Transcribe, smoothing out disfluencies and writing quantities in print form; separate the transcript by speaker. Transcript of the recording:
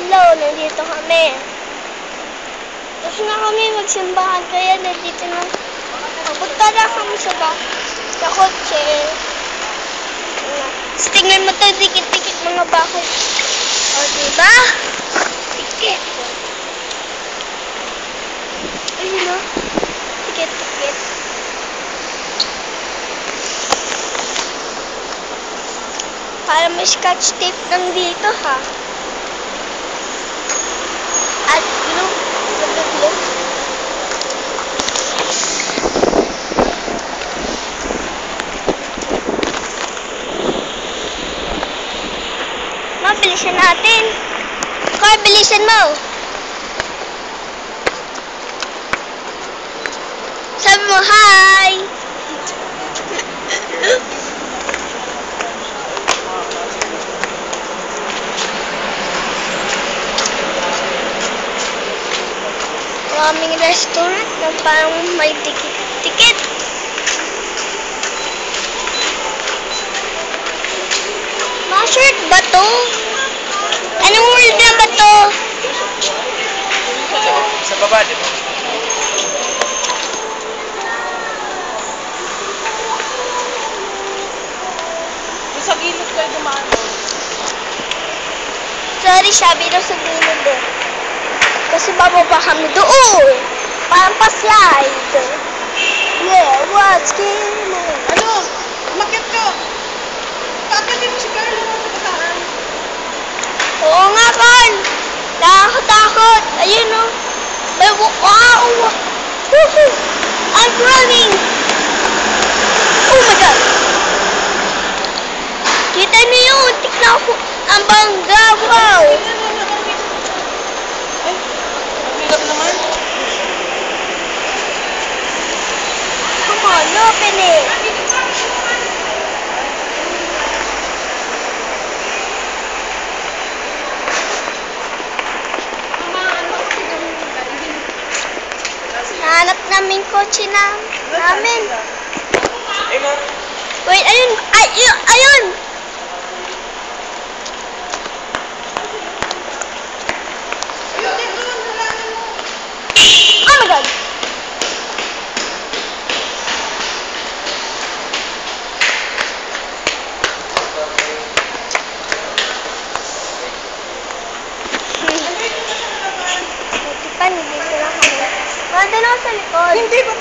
Speaker 1: Hello, nandito kami. Tapos na kami magsimbahan, kaya nandito na. Pupunta na kami sa kotse. Tapos tingnan mo to, dikit-dikit mga bakit. O, diba? Dikit. Ayun o. Dikit-dikit. Para may scotch tape lang dito, ha? At glue. Glue. Bilisan natin. Car, bilisan mo. Sabi mo, hi. Maraming restaurant na parang may tikit-tikit. Ma-shirt ba to? Anong world na ba to?
Speaker 2: Sa baba, di ba? Sa gilid kayo dumaan.
Speaker 1: Sorry, sabi na sa gilid eh. Kasi bababa kami doon. Parang pa-slide. Yeah, what's going on?
Speaker 2: Ano? Umakyat ka! Kakatin mo si Carlo sa bataan.
Speaker 1: Oo nga, Carl. Nakakatakot. Ayun o. Wow! Woohoo! I'm running! Oh my God! Kita niyo yun. Tignan ko. Ang bangga. Wow!
Speaker 2: Ay, mabigat naman.
Speaker 1: Come on, open it. Hanap namin kotse namin. Wait, ayun. Ayun. Oh my God. Buti pa, nandito lang kami. Nandun ako sa likod.
Speaker 2: Hindi ba